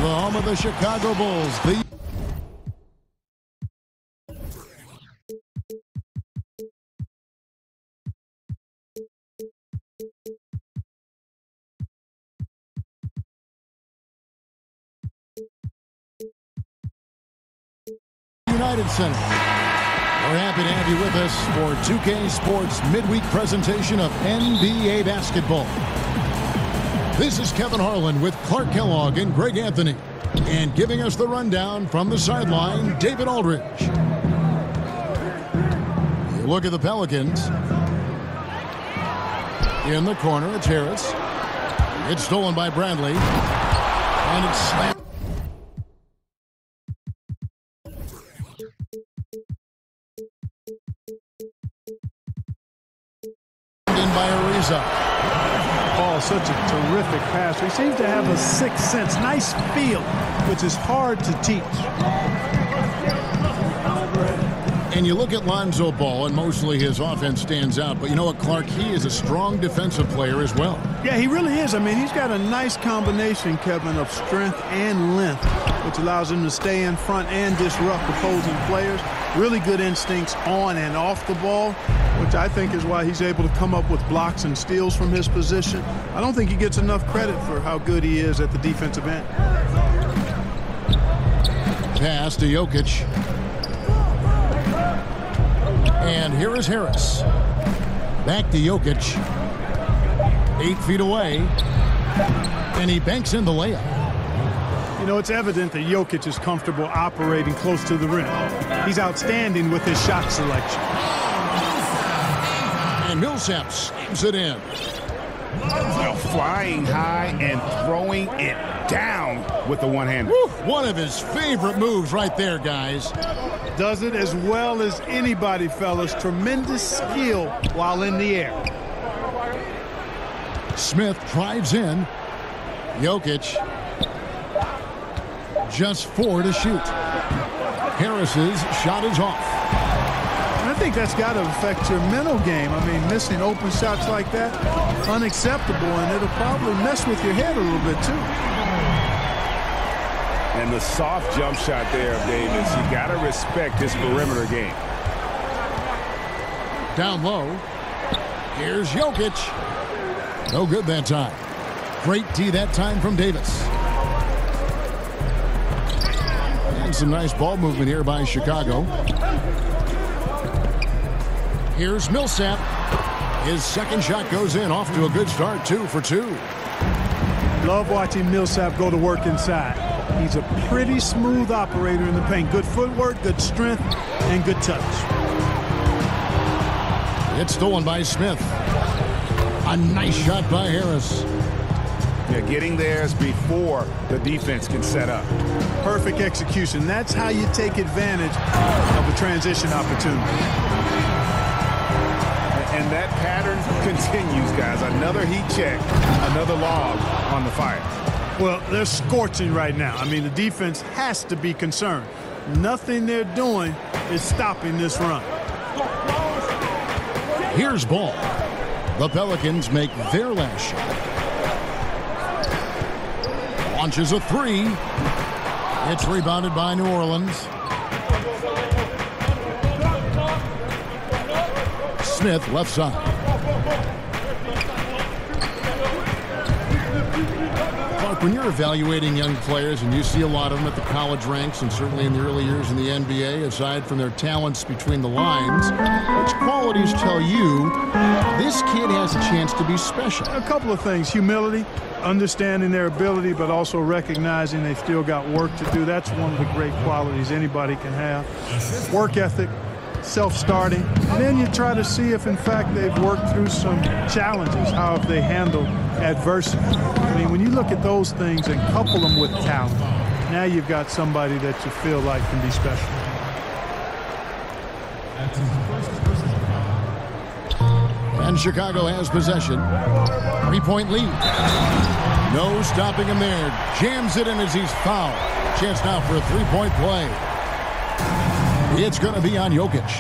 the home of the Chicago Bulls. The United Center. We're happy to have you with us for 2K Sports midweek presentation of NBA basketball. This is Kevin Harlan with Clark Kellogg and Greg Anthony. And giving us the rundown from the sideline, David Aldridge. You look at the Pelicans. In the corner, it's Harris. It's stolen by Bradley. And it's slammed. By Ariza. Oh, such a terrific passer. He seems to have a sixth sense, nice feel, which is hard to teach. And you look at Lonzo Ball, and mostly his offense stands out. But you know what, Clark? He is a strong defensive player as well. Yeah, he really is. I mean, he's got a nice combination, Kevin, of strength and length, which allows him to stay in front and disrupt opposing players. Really good instincts on and off the ball, which I think is why he's able to come up with blocks and steals from his position. I don't think he gets enough credit for how good he is at the defensive end. Pass to Jokic. And here is Harris. Back to Jokic. 8 feet away. And he banks in the layup. You know, it's evident that Jokic is comfortable operating close to the rim. He's outstanding with his shot selection. And Millsap slams it in. Well, flying high and throwing it down with the one-hander. One of his favorite moves right there, guys. Does it as well as anybody, fellas. Tremendous skill while in the air. Smith drives in. Jokic. Just 4 to shoot. Harris's shot is off. I think that's got to affect your mental game. I mean, missing open shots like that, unacceptable, and it'll probably mess with your head a little bit, too. And the soft jump shot there of Davis. You got to respect his perimeter game. Down low. Here's Jokic. No good that time. Great D that time from Davis. And some nice ball movement here by Chicago. Here's Millsap. His second shot goes in, off to a good start, 2 for 2. Love watching Millsap go to work inside. He's a pretty smooth operator in the paint. Good footwork, good strength, and good touch. It's stolen by Smith. A nice shot by Harris. Yeah, getting theirs before the defense can set up. Perfect execution. That's how you take advantage of a transition opportunity. And that pattern continues, guys. Another heat check, another log on the fire. Well, they're scorching right now. I mean, the defense has to be concerned. Nothing they're doing is stopping this run. Here's Ball. The Pelicans make their last shot. Launches a 3. It's rebounded by New Orleans. Smith left side. Clark, when you're evaluating young players and you see a lot of them at the college ranks and certainly in the early years in the NBA, aside from their talents between the lines, which qualities tell you this kid has a chance to be special? A couple of things. Humility, understanding their ability, but also recognizing they've still got work to do. That's one of the great qualities anybody can have. Work ethic, self-starting, and then you try to see if in fact they've worked through some challenges. How have they handled adversity? I mean, when you look at those things and couple them with talent, now you've got somebody that you feel like can be special. And Chicago has possession. 3-point lead. No stopping him there. Jams it in as he's fouled. Chance now for a 3-point play. It's going to be on Jokic.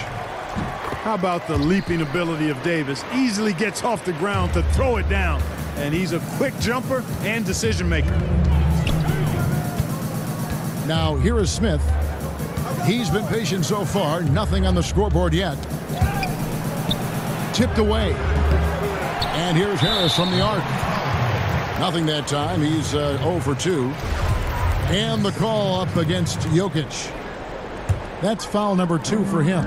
How about the leaping ability of Davis? Easily gets off the ground to throw it down. And he's a quick jumper and decision maker. Now here is Smith. He's been patient so far. Nothing on the scoreboard yet. Tipped away. And here's Harris from the arc. Nothing that time. He's 0 for 2. And the call up against Jokic. That's foul number 2 for him.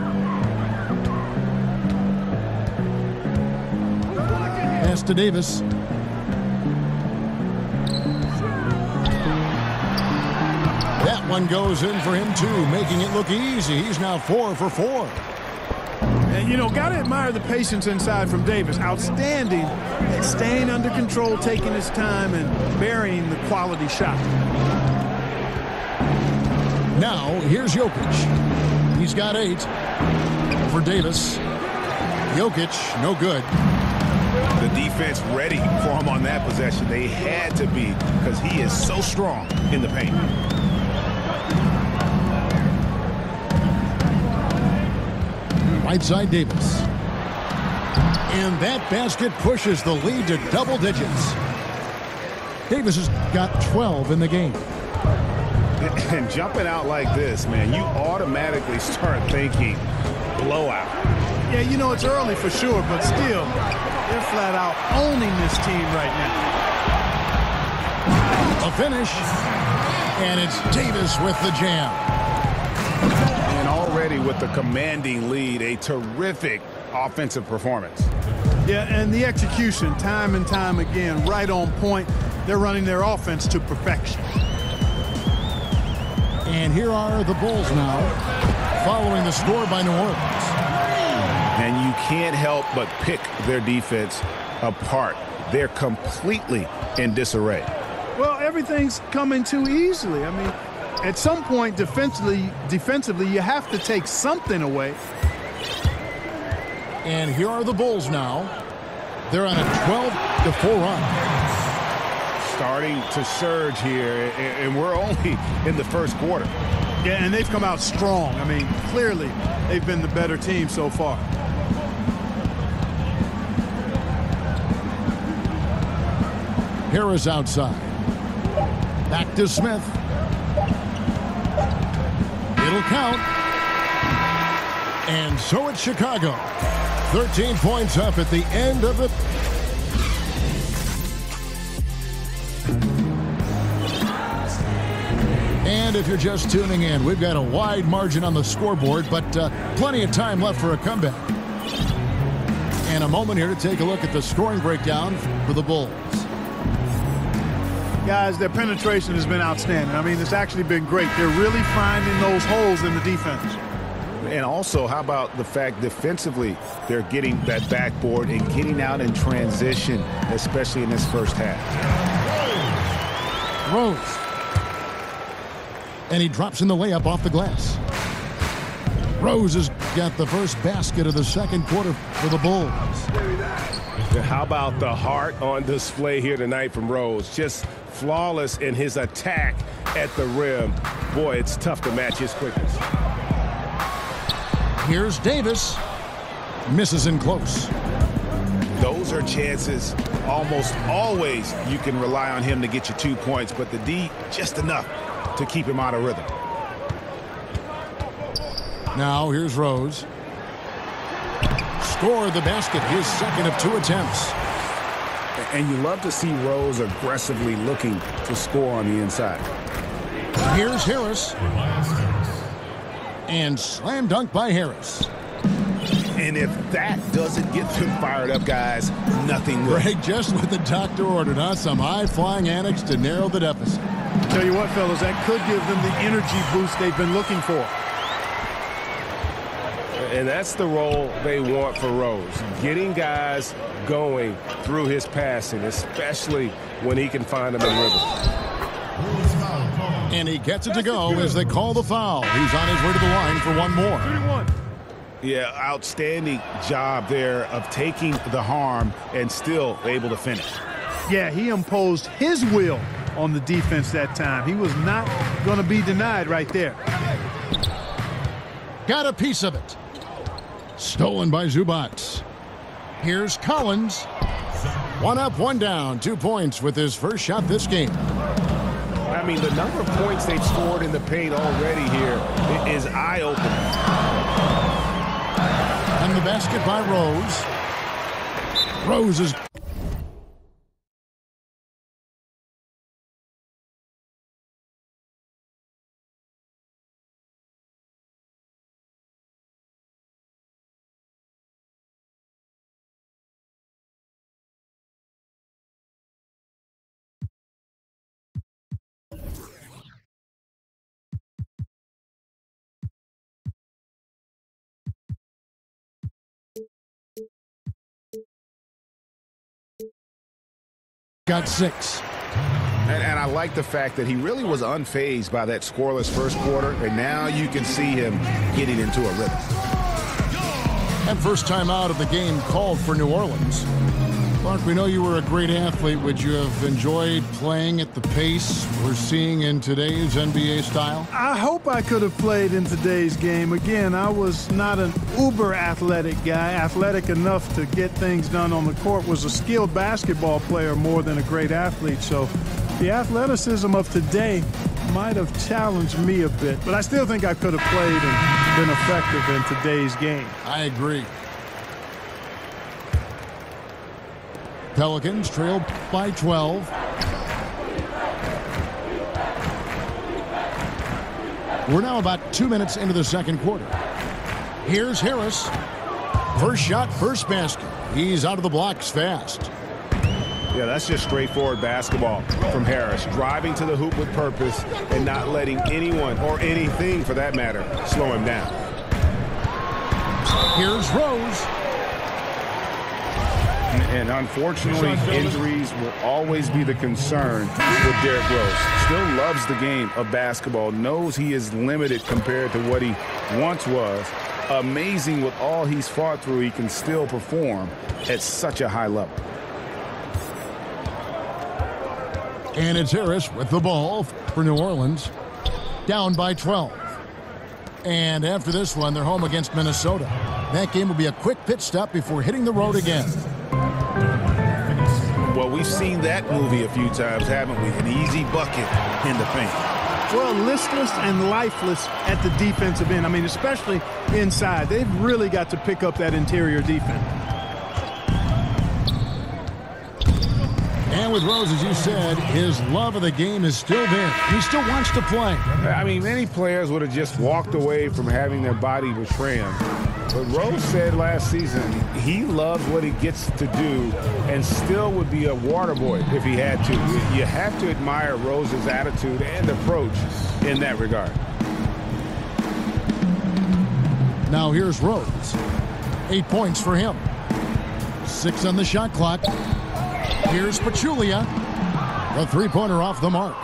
Pass to Davis. That one goes in for him too, making it look easy. He's now 4 for 4. And, you know, got to admire the patience inside from Davis. Outstanding at staying under control, taking his time, and burying the quality shot. Now, here's Jokic. He's got 8 for Davis. Jokic, no good. The defense ready for him on that possession. They had to be, because he is so strong in the paint. Right side Davis. And that basket pushes the lead to double digits. Davis has got 12 in the game. And jumping out like this, man, you automatically start thinking blowout. Yeah, you know, it's early for sure, but still, they're flat out owning this team right now. A finish. And it's Davis with the jam. And already with the commanding lead, a terrific offensive performance. Yeah, and the execution, time and time again, right on point. They're running their offense to perfection. And here are the Bulls now, following the score by New Orleans. And you can't help but pick their defense apart. They're completely in disarray. Well, everything's coming too easily. I mean, at some point, defensively, you have to take something away. And here are the Bulls now. They're on a 12-4 run. Starting to surge here, and we're only in the first quarter. Yeah, and they've come out strong. I mean, clearly, they've been the better team so far. Harris outside. Back to Smith. It'll count. And so it's Chicago. 13 points up at the end of the... And if you're just tuning in, we've got a wide margin on the scoreboard, but plenty of time left for a comeback. And a moment here to take a look at the scoring breakdown for the Bulls. Guys, their penetration has been outstanding. I mean, it's actually been great. They're really finding those holes in the defense. And also, how about the fact defensively, they're getting that backboard and getting out in transition, especially in this first half. Rose. And he drops in the layup off the glass. Rose has got the first basket of the second quarter for the Bulls. How about the heart on display here tonight from Rose? Just flawless in his attack at the rim. Boy, it's tough to match his quickness. Here's Davis. Misses in close. Those are chances almost always you can rely on him to get you 2 points, but the D just enough to keep him out of rhythm. Now here's Rose. Scored the basket, his second of 2 attempts. And you love to see Rose aggressively looking to score on the inside. Here's Harris. And slam dunk by Harris. And if that doesn't get them fired up, guys, nothing will. Greg, just what the doctor ordered, huh? Some high-flying antics to narrow the deficit. Tell you what, fellas, that could give them the energy boost they've been looking for. And that's the role they want for Rose, getting guys going through his passing, especially when he can find them in rhythm. And he gets it to go as they call the foul. He's on his way to the line for one more. 3-1. Yeah, outstanding job there of taking the harm and still able to finish. Yeah, he imposed his will on the defense that time. He was not going to be denied right there. Got a piece of it. Stolen by Zubac. Here's Collins. 1 up, 1 down, 2 points with his first shot this game. I mean, the number of points they've scored in the paint already here is eye-opening. And the basket by Rose. Rose is... got 6. And I like the fact that he really was unfazed by that scoreless first quarter, and now you can see him getting into a rhythm. And first time out of the game called for New Orleans. Mark, we know you were a great athlete. Would you have enjoyed playing at the pace we're seeing in today's NBA style? I hope I could have played in today's game. Again, I was not an uber athletic guy, athletic enough to get things done on the court, was a skilled basketball player more than a great athlete. So the athleticism of today might have challenged me a bit, but I still think I could have played and been effective in today's game. I agree. Pelicans trail by 12. We're now about 2 minutes into the second quarter. Here's Harris. First shot, first basket. He's out of the blocks fast. Yeah, that's just straightforward basketball from Harris. Driving to the hoop with purpose and not letting anyone, or anything for that matter, slow him down. Here's Rose. And unfortunately, injuries will always be the concern with Derrick Rose. Still loves the game of basketball, knows he is limited compared to what he once was. Amazing with all he's fought through, he can still perform at such a high level. And it's Harris with the ball for New Orleans. Down by 12. And after this one, they're home against Minnesota. That game will be a quick pit stop before hitting the road again. Well, we've seen that movie a few times, haven't we? An easy bucket in the paint. Well, listless and lifeless at the defensive end. I mean, especially inside. They've really got to pick up that interior defense. And with Rose, as you said, his love of the game is still there. He still wants to play. I mean, many players would have just walked away from having their body betray him. But Rose said last season he loves what he gets to do and still would be a water boy if he had to. You have to admire Rose's attitude and approach in that regard. Now here's Rose. 8 points for him. 6 on the shot clock. Here's Pachulia. The three-pointer off the mark.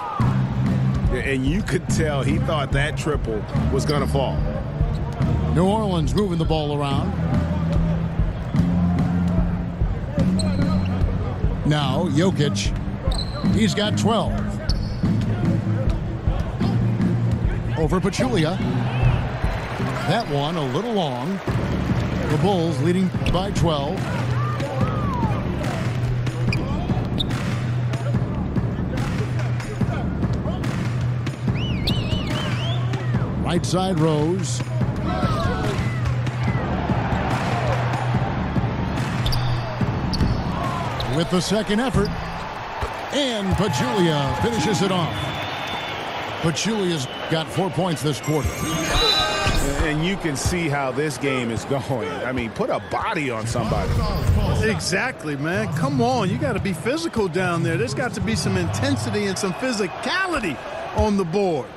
And you could tell he thought that triple was going to fall. New Orleans moving the ball around. Now Jokic. He's got 12. Over Pachulia. That one a little long. The Bulls leading by 12. Right side Rose. With the second effort. And Pachulia finishes it off. Pachulia's got 4 points this quarter. And you can see how this game is going. I mean, put a body on somebody. Exactly, man. Come on. You got to be physical down there. There's got to be some intensity and some physicality on the boards.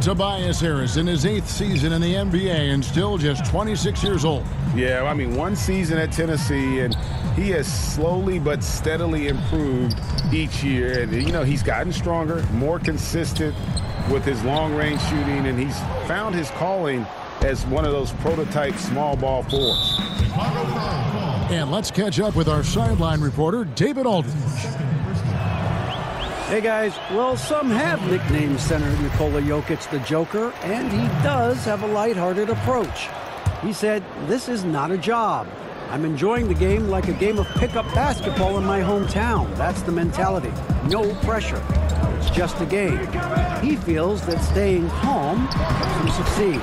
Tobias Harris in his 8th season in the NBA and still just 26 years old. Yeah, I mean, one season at Tennessee, and he has slowly but steadily improved each year. And, you know, he's gotten stronger, more consistent with his long-range shooting, and he's found his calling as one of those prototype small ball forwards. And let's catch up with our sideline reporter, David Aldridge. Hey guys, well, some have nicknamed center Nikola Jokic the Joker, and he does have a lighthearted approach. He said, "This is not a job. I'm enjoying the game like a game of pickup basketball in my hometown. That's the mentality. No pressure. It's just a game. He feels that staying calm helps him succeed.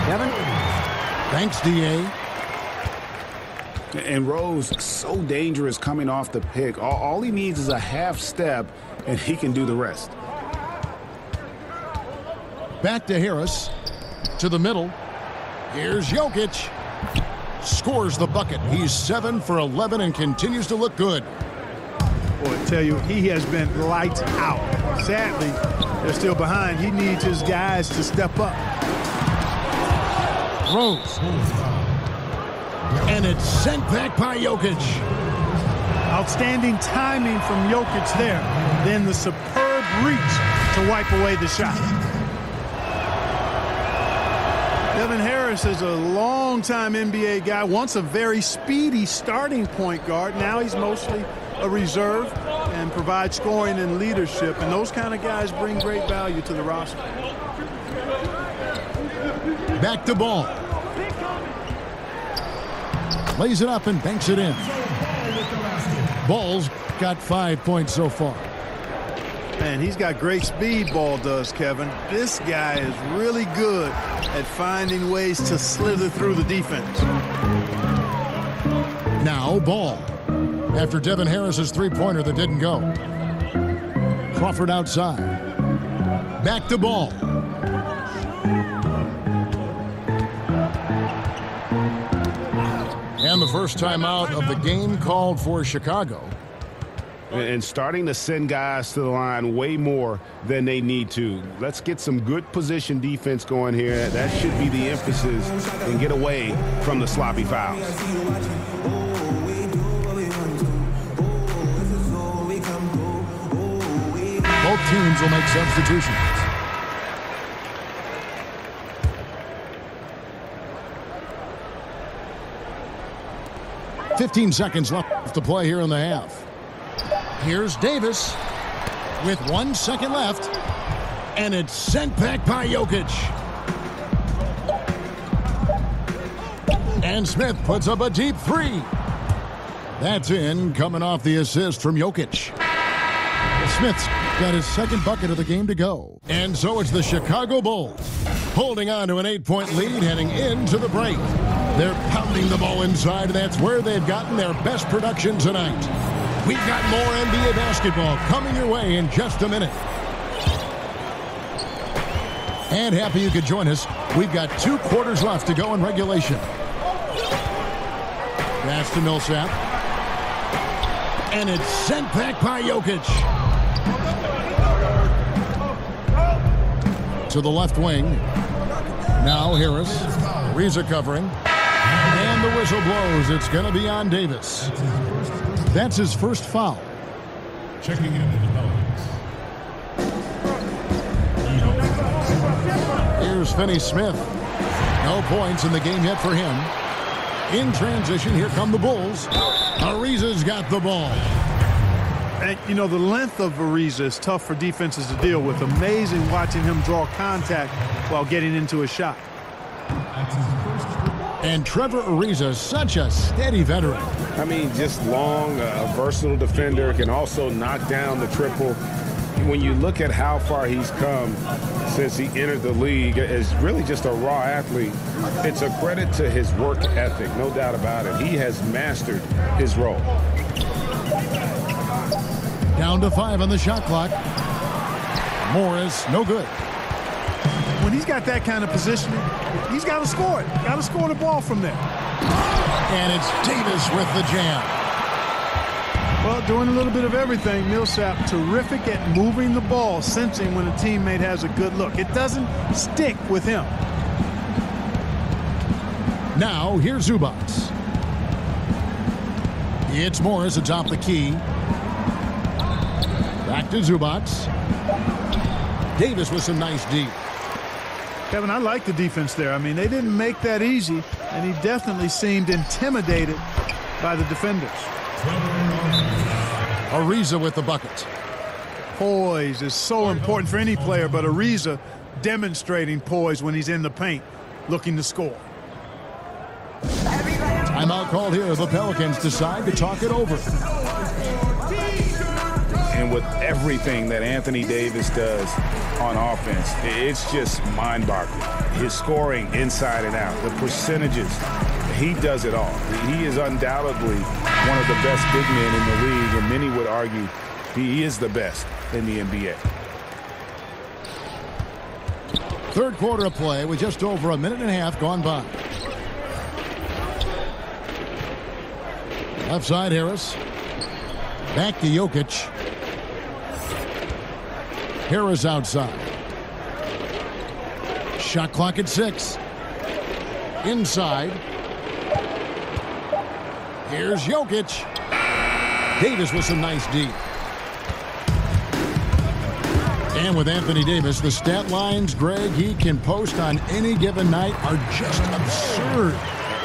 Kevin? Thanks, D.A. And Rose, so dangerous coming off the pick. All he needs is a half step, and he can do the rest. Back to Harris. To the middle. Here's Jokic. Scores the bucket. He's 7 for 11 and continues to look good. Boy, I tell you, he has been lights out. Sadly, they're still behind. He needs his guys to step up. Rose. And it's sent back by Jokic. Outstanding timing from Jokic there. Then the superb reach to wipe away the shot. Devin Harris is a long-time NBA guy, once a very speedy starting point guard. Now he's mostly a reserve and provides scoring and leadership. And those kind of guys bring great value to the roster. Back to Ball. Lays it up and banks it in. Ball's got 5 points so far. Man, he's got great speed, Ball does, Kevin. This guy is really good at finding ways to slither through the defense. Now Ball. After Devin Harris's three-pointer that didn't go. Crawford outside. Back to Ball. And the first timeout of the game called for Chicago. And starting to send guys to the line way more than they need to. Let's get some good position defense going here. That should be the emphasis, and get away from the sloppy fouls. Both teams will make substitutions. .15 seconds left to play here in the half. Here's Davis with 1 second left, and it's sent back by Jokic. And Smith puts up a deep three. That's in, coming off the assist from Jokic. Smith's got his second bucket of the game to go. And so it's the Chicago Bulls holding on to an 8-point lead heading into the break. They're pounding the ball inside, and that's where they've gotten their best production tonight. We've got more NBA basketball coming your way in just a minute. And happy you could join us. We've got 2 quarters left to go in regulation. Pass to Millsap. And it's sent back by Jokic. To the left wing. Now Harris. Ariza covering. And the whistle blows. It's going to be on Davis. That's his first foul. Checking in the developments. Here's Finney Smith. No points in the game yet for him. In transition, here come the Bulls. Ariza's got the ball. And, you know, the length of Ariza is tough for defenses to deal with. Amazing watching him draw contact while getting into a shot. And Trevor Ariza, such a steady veteran. I mean, just long, versatile defender, can also knock down the triple. When you look at how far he's come since he entered the league as really just a raw athlete, it's a credit to his work ethic, no doubt about it. He has mastered his role. Down to 5 on the shot clock. Morris, no good. When he's got that kind of positioning, he's got to score it. Got to score the ball from there. And it's Davis with the jam. Well, doing a little bit of everything. Millsap, terrific at moving the ball, sensing when a teammate has a good look. It doesn't stick with him. Now, here's Zubac. It's Morris atop the key. Back to Zubac. Davis with some nice deep. Kevin, I like the defense there. I mean, they didn't make that easy, and he definitely seemed intimidated by the defenders. Ariza with the bucket. Poise is so important for any player, but Ariza demonstrating poise when he's in the paint, looking to score. Timeout called here. The Pelicans decide to talk it over. And with everything that Anthony Davis does on offense, it's just mind-boggling. His scoring inside and out, the percentages, he does it all. He is undoubtedly one of the best big men in the league, and many would argue he is the best in the NBA. Third quarter of play with just over a minute and a half gone by. Left side, Harris. Back to Jokic. Harris outside. Shot clock at 6. Inside. Here's Jokic. Davis with some nice D. And with Anthony Davis, the stat lines, Greg, he can post on any given night are just absurd.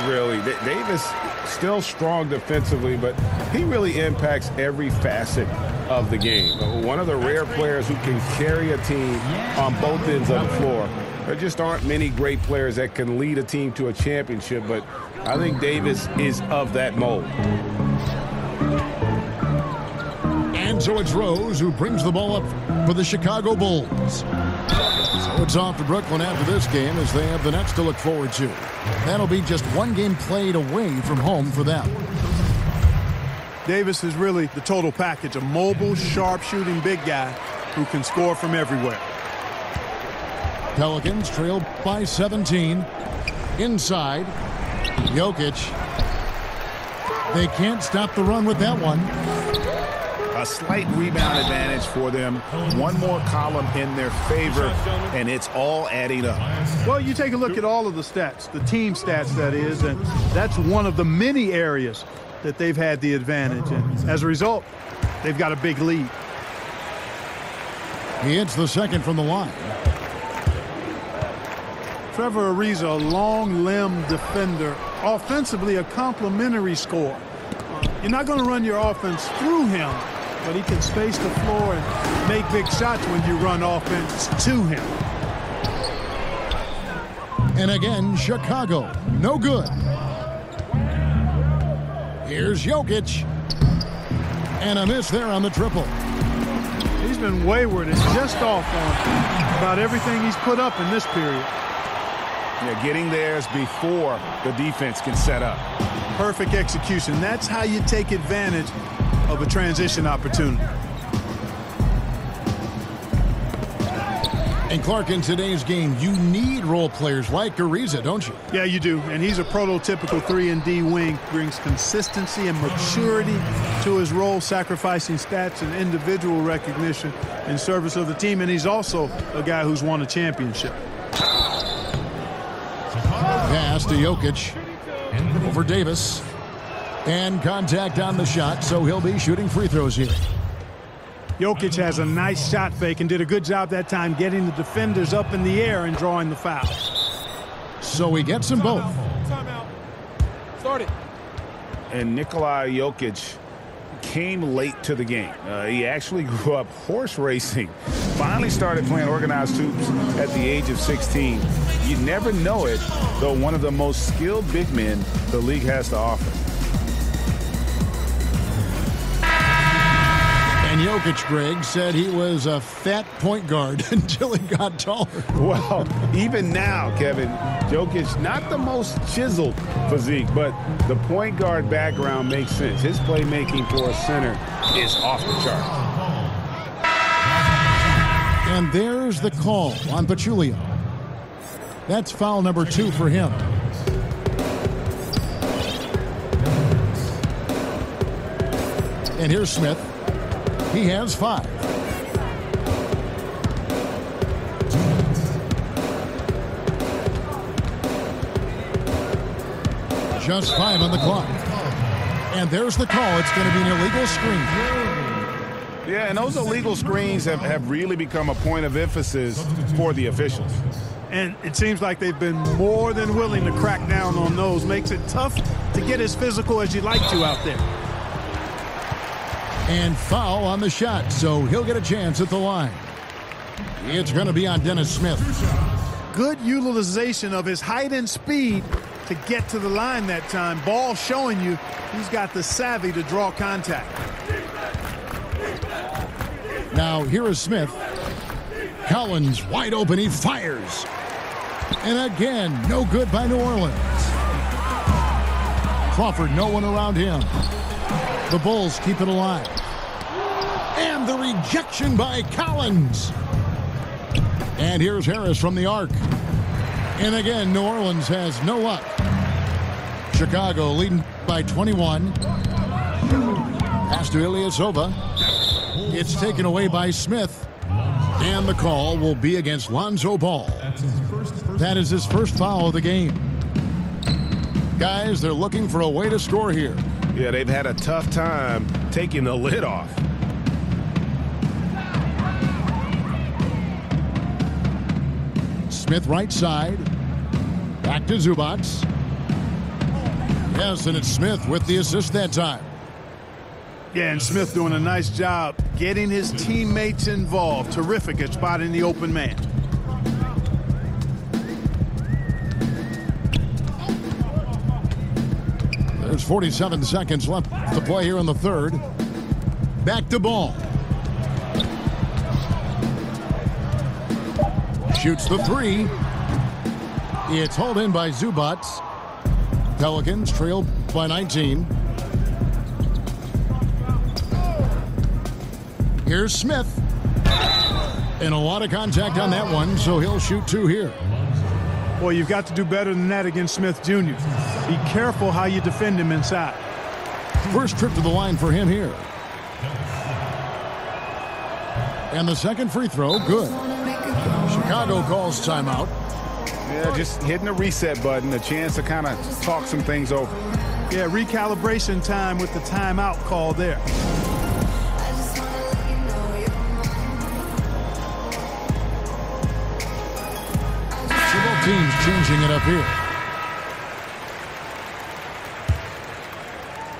Really, Davis still strong defensively, but he really impacts every facet of the game. One of the rare players who can carry a team on both ends of the floor. There just aren't many great players that can lead a team to a championship, but I think Davis is of that mold. And so it's Rose who brings the ball up for the Chicago Bulls. So it's off to Brooklyn after this game as they have the Nets to look forward to. That'll be just one game played away from home for them. Davis is really the total package, a mobile, sharp-shooting big guy who can score from everywhere. Pelicans trail by 17. Inside, Jokic. They can't stop the run with that one. A slight rebound advantage for them. One more column in their favor, and it's all adding up. Well, you take a look at all of the stats, the team stats, that is, and that's one of the many areas that they've had the advantage. And as a result, they've got a big lead. He hits the second from the line. Trevor Ariza, a long limb defender, offensively a complimentary scorer. You're not going to run your offense through him, but he can space the floor and make big shots when you run offense to him. And again, Chicago, no good. Here's Jokic. And a miss there on the triple. He's been wayward and just off on about everything he's put up in this period. Yeah, getting theirs before the defense can set up. Perfect execution. That's how you take advantage of a transition opportunity. And Clark, in today's game, you need role players like Ariza, don't you? Yeah, you do. And he's a prototypical 3-and-D wing. Brings consistency and maturity to his role, sacrificing stats and individual recognition in service of the team. And he's also a guy who's won a championship. Pass to Jokic. Over Davis. And contact on the shot, so he'll be shooting free throws here. Jokic has a nice shot fake and did a good job that time getting the defenders up in the air and drawing the foul. So he gets them both. Timeout. Start it. And Nikola Jokic came late to the game. He actually grew up horse racing. Finally started playing organized hoops at the age of 16. You never know it, though one of the most skilled big men the league has to offer. And Jokic, Greg, said he was a fat point guard until he got taller. Well, even now, Kevin, Jokic, not the most chiseled physique, but the point guard background makes sense. His playmaking for a center is off the chart. And there's the call on Pachulia. That's foul number 2 for him. And here's Smith. He has 5. Just 5 on the clock. And there's the call. It's going to be an illegal screen. Yeah, and those illegal screens have really become a point of emphasis for the officials. And it seems like they've been more than willing to crack down on those. Makes it tough to get as physical as you'd like to out there. And foul on the shot, so he'll get a chance at the line. It's going to be on Dennis Smith. Good utilization of his height and speed to get to the line that time. Ball showing you he's got the savvy to draw contact. Now here is Smith. Collins wide open. He fires. And again, no good by New Orleans. Crawford, no one around him. The Bulls keep it alive. And the rejection by Collins. And here's Harris from the arc. And again, New Orleans has no luck. Chicago leading by 21. Pass to Ilyasova. It's taken away by Smith. And the call will be against Lonzo Ball. That is his first foul of the game. Guys, they're looking for a way to score here. Yeah, they've had a tough time taking the lid off. Smith right side. Back to Zubac. Yes, and it's Smith with the assist that time. Yeah, and Smith doing a nice job getting his teammates involved. Terrific at spotting the open man. There's 47 seconds left to play here in the third. Back to Ball. Shoots the three. It's hauled in by Zubac. Pelicans trail by 19. Here's Smith. And a lot of contact on that one, so he'll shoot two here. Boy, you've got to do better than that against Smith Jr. Be careful how you defend him inside. First trip to the line for him here. And the second free throw, good. Chicago calls timeout. Yeah, just hitting the reset button, a chance to kind of talk some things over. Yeah, recalibration time with the timeout call there. So both teams changing it up here.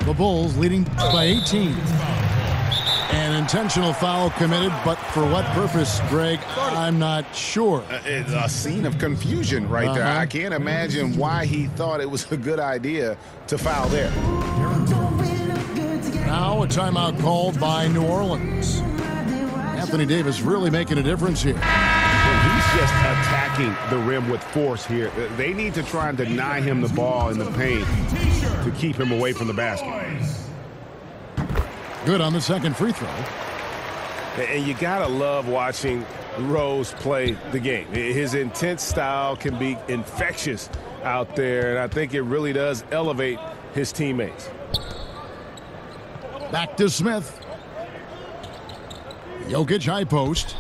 The Bulls leading by 18. An intentional foul committed, but for what purpose, Greg, I'm not sure. It's a scene of confusion right there. I can't imagine why he thought it was a good idea to foul there. Now a timeout called by New Orleans. Anthony Davis really making a difference here. He's just attacking the rim with force here. They need to try and deny him the ball in the paint to keep him away from the basket. Good on the second free throw. And you got to love watching Rose play the game. His intense style can be infectious out there, and I think it really does elevate his teammates. Back to Smith. Jokic high post.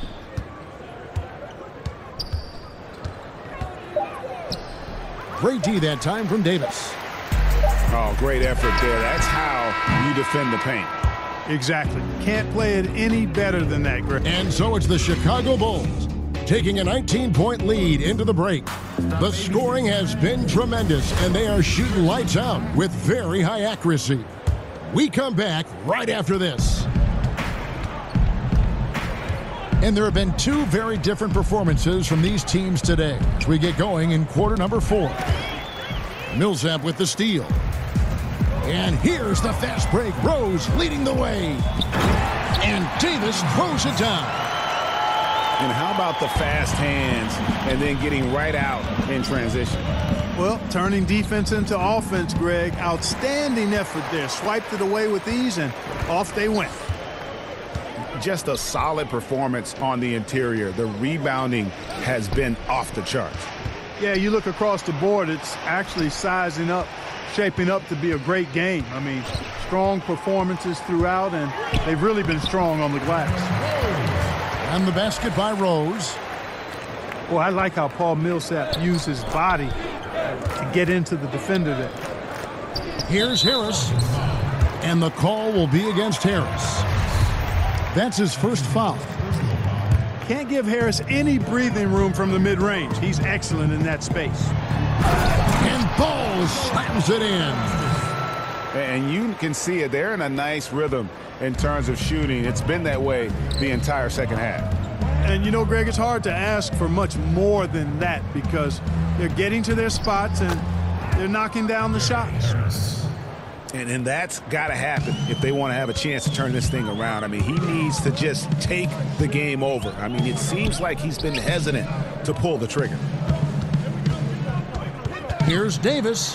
Great D that time from Davis. Oh, great effort there. That's how you defend the paint. Exactly. Can't play it any better than that, Greg. And so it's the Chicago Bulls taking a 19-point lead into the break. The scoring has been tremendous, and they are shooting lights out with very high accuracy. We come back right after this. And there have been two very different performances from these teams today as we get going in quarter number 4. Millsap with the steal. And here's the fast break. Rose leading the way. And Davis throws it down. And how about the fast hands and then getting right out in transition? Well, turning defense into offense, Greg. Outstanding effort there. Swiped it away with ease, and off they went. Just a solid performance on the interior. The rebounding has been off the charts. Yeah, you look across the board, it's actually sizing up, shaping up to be a great game. I mean, strong performances throughout, and they've really been strong on the glass. And the basket by Rose. Well, I like how Paul Millsap used his body to get into the defender there. Here's Harris. And the call will be against Harris. That's his first foul. Can't give Harris any breathing room from the mid-range. He's excellent in that space. And Ball slams it in. And you can see it. They're in a nice rhythm in terms of shooting. It's been that way the entire second half. And, you know, Greg, it's hard to ask for much more than that because they're getting to their spots and they're knocking down the shots. And that's got to happen if they want to have a chance to turn this thing around. I mean, he needs to just take the game over. I mean, it seems like he's been hesitant to pull the trigger. Here's Davis.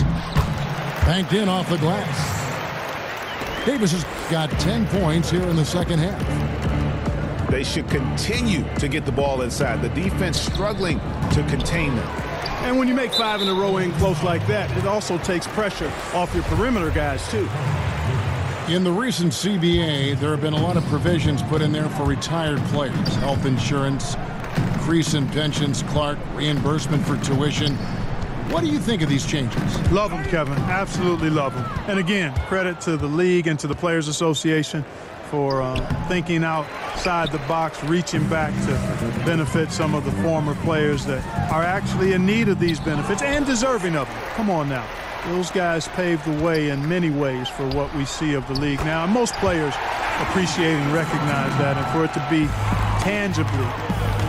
Banked in off the glass. Davis has got 10 points here in the second half. They should continue to get the ball inside. The defense struggling to contain them. And when you make 5 in a row in close like that, it also takes pressure off your perimeter guys, too. In the recent CBA, there have been a lot of provisions put in there for retired players. Health insurance, increase in pensions, Clark, reimbursement for tuition. What do you think of these changes? Love them, Kevin. Absolutely love them. And again, credit to the league and to the Players Association for thinking outside the box, reaching back to benefit some of the former players that are actually in need of these benefits and deserving of them. Come on now. Those guys paved the way in many ways for what we see of the league now. And most players appreciate and recognize that. And for it to be tangibly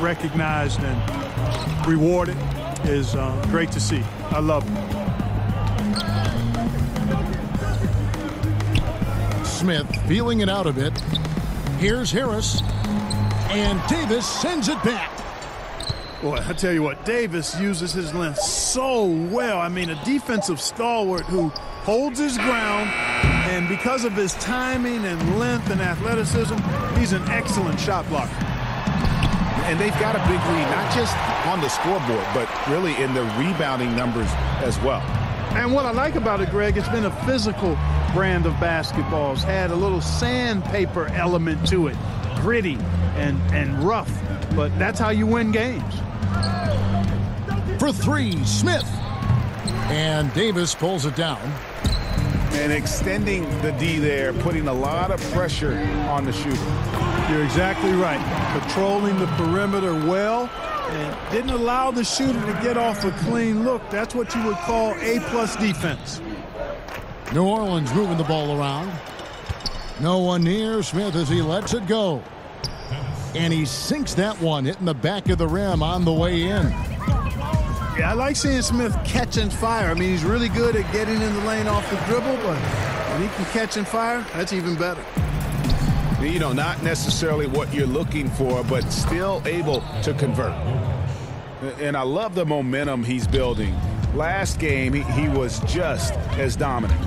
recognized and rewarded is great to see. I love it. Smith feeling it out a bit. Here's Harris. And Davis sends it back. Boy, I tell you what, Davis uses his length so well. I mean, a defensive stalwart who holds his ground, and because of his timing and length and athleticism, he's an excellent shot blocker. And they've got a big lead, not just on the scoreboard, but really in the rebounding numbers as well. And what I like about it, Greg, it's been a physical brand of basketball. It's had a little sandpaper element to it, gritty and rough, but that's how you win games. For three, Smith. And Davis pulls it down. And extending the D there, putting a lot of pressure on the shooter. You're exactly right. Controlling the perimeter well and didn't allow the shooter to get off a clean look. That's what you would call A+ defense. New Orleans moving the ball around. No one near Smith as he lets it go. And he sinks that one, hitting the back of the rim on the way in. Yeah, I like seeing Smith catching fire. I mean, he's really good at getting in the lane off the dribble, but when he can catch and fire, that's even better. You know, not necessarily what you're looking for, but still able to convert. And I love the momentum he's building. Last game, he was just as dominant.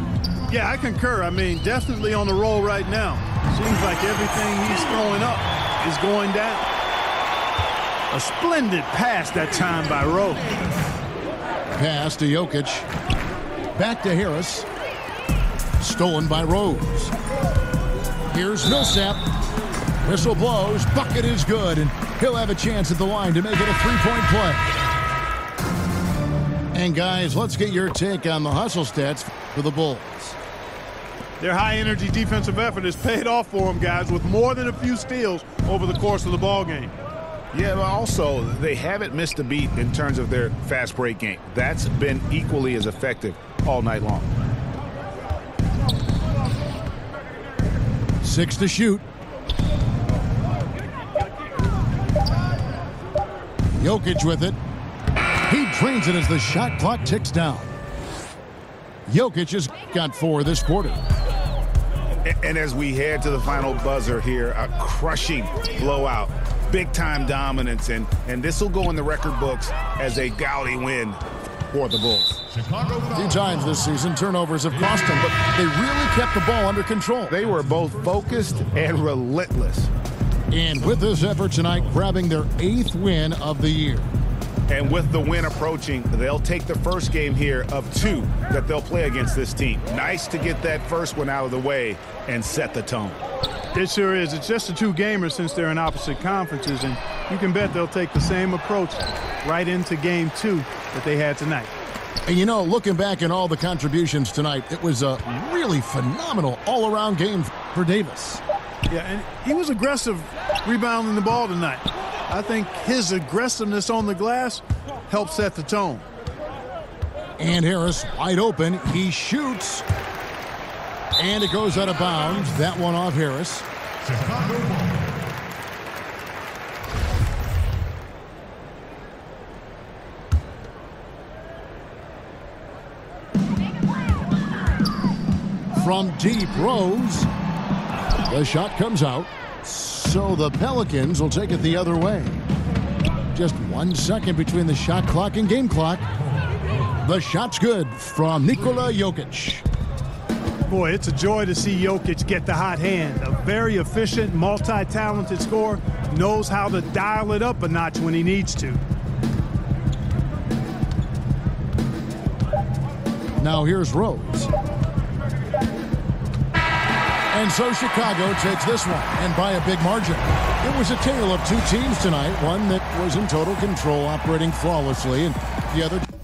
Yeah, I concur. I mean, definitely on the roll right now. Seems like everything he's throwing up is going down. A splendid pass that time by Rose. Pass to Jokic. Back to Harris. Stolen by Rose. Here's Millsap. Whistle blows. Bucket is good, and he'll have a chance at the line to make it a three-point play. And guys, let's get your take on the hustle stats for the Bulls. Their high-energy defensive effort has paid off for them, guys, with more than a few steals over the course of the ball game. Yeah, but also, they haven't missed a beat in terms of their fast break game. That's been equally as effective all night long. 6 to shoot. Jokic with it. He drains it as the shot clock ticks down. Jokic has got 4 this quarter. And as we head to the final buzzer here, a crushing blowout. Big-time dominance, and this will go in the record books as a gaudy win for the Bulls. A few times this season, turnovers have cost them, but they really kept the ball under control. They were both focused and relentless. And with this effort tonight, grabbing their 8th win of the year. And with the win approaching, they'll take the first game here of 2 that they'll play against this team. Nice to get that first one out of the way and set the tone. It sure is. It's just a 2-gamer since they're in opposite conferences, and you can bet they'll take the same approach right into game 2 that they had tonight. And you know, looking back at all the contributions tonight, it was a really phenomenal all-around game for Davis. Yeah, and he was aggressive rebounding the ball tonight. I think his aggressiveness on the glass helped set the tone. And Harris wide open. He shoots. And it goes out of bounds. That one off Harris. from deep. Rose. The shot comes out. So the Pelicans will take it the other way. Just 1 second between the shot clock and game clock. The shot's good from Nikola Jokic. Boy, it's a joy to see Jokic get the hot hand. A very efficient, multi-talented scorer. Knows how to dial it up a notch when he needs to. Now here's Rose. And so Chicago takes this one, and by a big margin. It was a tale of two teams tonight, one that was in total control, operating flawlessly, and the other...